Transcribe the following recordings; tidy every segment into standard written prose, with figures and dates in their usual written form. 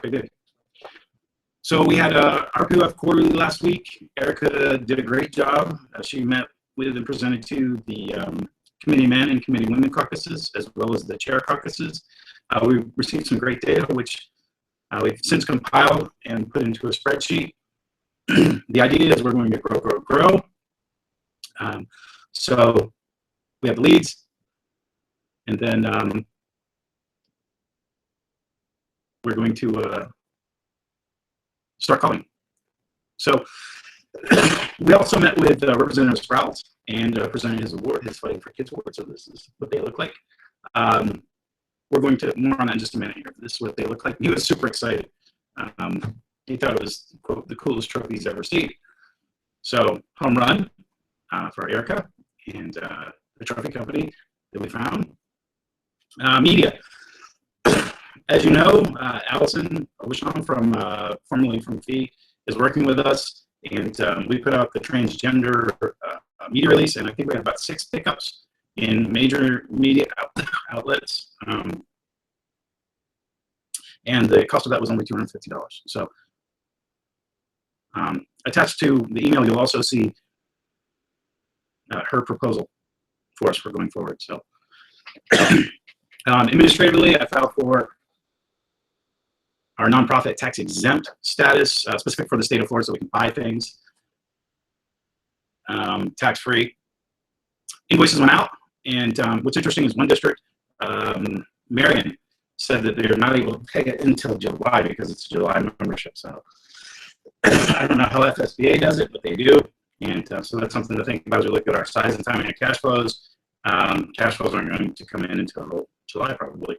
Okay, good. So we had RPOF quarterly last week. Erica did a great job. She met with and presented to the committee men and committee women caucuses, as well as the chair caucuses. We received some great data, which we've since compiled and put into a spreadsheet. The idea is we're going to grow, grow, grow. So we have leads, and then we're going to start calling. So we also met with Representative Sprouts and presented his award, his Fighting for Kids award. So this is what they look like. We're going to more on that in just a minute here. This is what they look like. He was super excited. He thought it was, quote, the coolest trophy he's ever seen. So home run for Erica and the trophy company that we found. Media. As you know, Allison Wishon from formerly from FEE is working with us, and we put out the transgender media release, and I think we have about 6 pickups in major media outlets, and the cost of that was only $250. So attached to the email, you'll also see her proposal for us for going forward. So administratively, I filed for our nonprofit tax exempt status, specific for the state of Florida, so we can buy things tax-free. Invoices went out, and what's interesting is one district, Marion, said that they're not able to pay it until July because it's a July membership. So I don't know how FSBA does it, but they do, and so that's something to think about as we look at our size and timing of cash flows. Cash flows aren't going to come in until July, probably,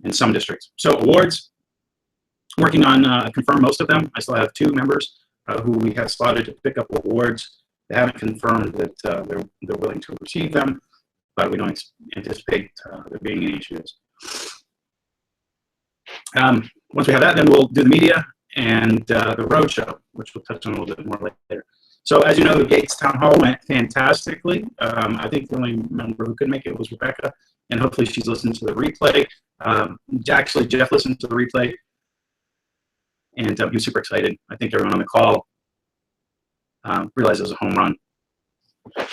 in some districts. So awards, working on confirm most of them. I still have 2 members who we have slotted to pick up awards. They haven't confirmed that they're willing to receive them, but we don't anticipate there being any issues. Once we have that, then we'll do the media and the roadshow, which we'll touch on a little bit more later. So as you know, the Gates Town Hall went fantastically. I think the only member who couldn't make it was Rebecca, and hopefully she's listened to the replay. Actually, Jeff listened to the replay, and he was super excited. I think everyone on the call realized it was a home run.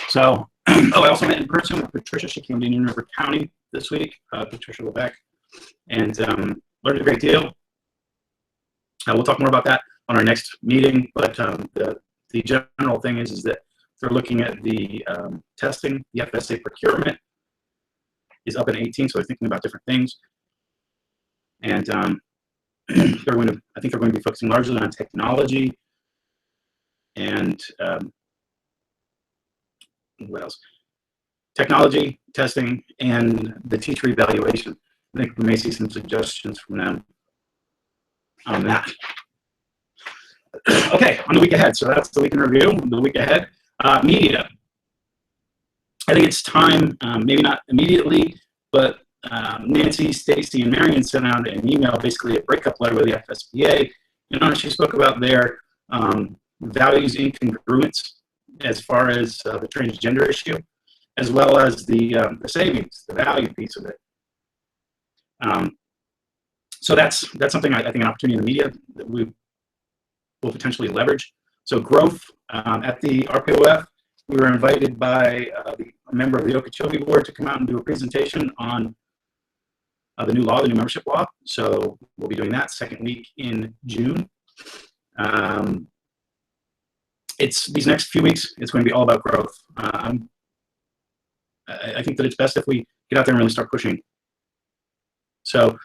So, I also met in person with Patricia. She came to Indian River County this week, Patricia Lebeck, and learned a great deal. We'll talk more about that on our next meeting, but the general thing is that they're looking at the testing. The FSA procurement is up in 18, so they're thinking about different things. And I think they're going to be focusing largely on technology and what else? Technology, testing, and the teacher evaluation. I think we may see some suggestions from them on that. Okay, on the week ahead. So that's the week in review. The week ahead, media. I think it's time, maybe not immediately, but Nancy, Stacy, and Marion sent out an email, basically a breakup letter with the FSBA. She spoke about their values incongruence as far as the transgender issue, as well as the savings, the value piece of it. So that's something I think an opportunity in the media that we will potentially leverage. So growth at the RPOF, we were invited by a member of the Okeechobee board to come out and do a presentation on the new law, the new membership law. So we'll be doing that second week in June. It's these next few weeks, it's going to be all about growth. I think that it's best if we get out there and really start pushing. So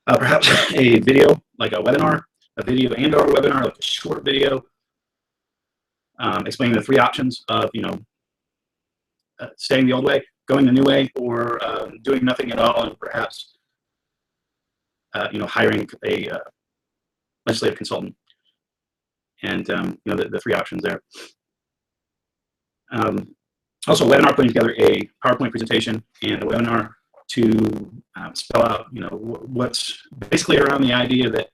perhaps a video, like a webinar, a video and or webinar, like a short video, explaining the 3 options of, staying the old way, going the new way, or doing nothing at all, and perhaps, hiring a legislative consultant. And, the 3 options there. Also, a webinar, putting together a PowerPoint presentation and a webinar to spell out, what's basically around the idea that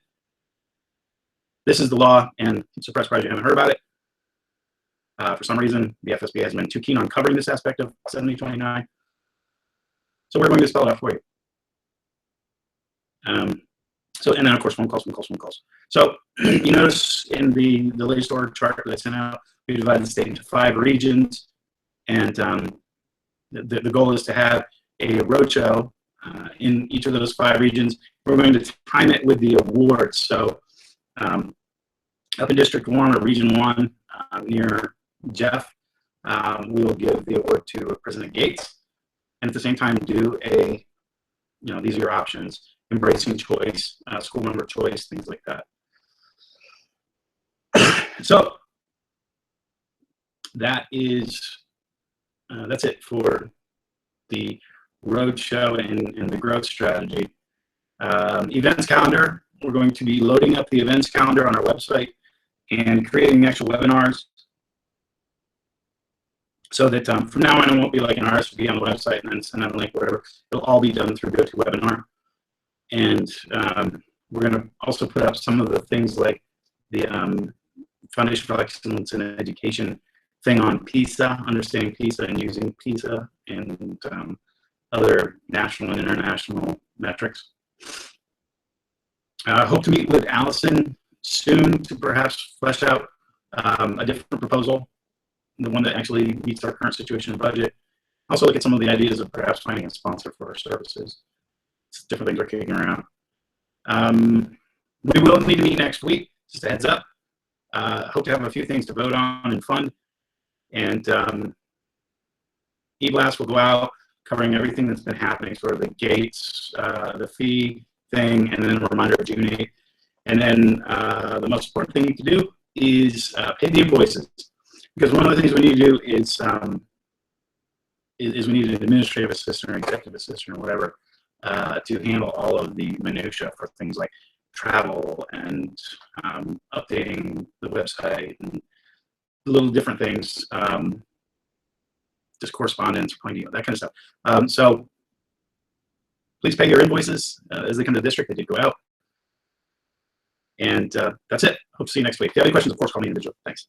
this is the law, and surprise, you haven't heard about it. For some reason, the FSBA has been too keen on covering this aspect of 7029. So we're going to spell it out for you. So, and then of course phone calls, phone calls, phone calls. So you notice in the latest org chart that I sent out, we divided the state into 5 regions, and the goal is to have a roadshow in each of those 5 regions. We're going to time it with the awards. So up in District 1 or Region 1 near Jeff, we will give the award to President Gates, and at the same time do a, these are your options: embracing choice, school member choice, things like that. So that is that's it for the roadshow and the growth strategy. Events calendar. We're going to be loading up the events calendar on our website and creating the actual webinars, so that from now on it won't be like an RSVP on the website and then send out a link, whatever. It'll all be done through GoToWebinar. And we're going to also put up some of the things like the Foundation for Excellence in Education thing on PISA, understanding PISA and using PISA, and other national and international metrics. I hope to meet with Allison soon to perhaps flesh out a different proposal, the one that actually meets our current situation and budget. Also look at some of the ideas of perhaps finding a sponsor for our services. It's different things we're kicking around. We will need to meet next week, just a heads up. Hope to have a few things to vote on and fund. And e-blast will go out covering everything that's been happening, sort of the gates, the fee thing, and then a reminder of June 8th. And then the most important thing you can do is pay the invoices. Because one of the things we need to do is we need an administrative assistant or executive assistant or whatever to handle all of the minutia for things like travel and updating the website and little different things, just correspondence, that kind of stuff. So please pay your invoices as they come to the district. They did go out. And that's it. Hope to see you next week. If you have any questions, of course, call me individually. Thanks.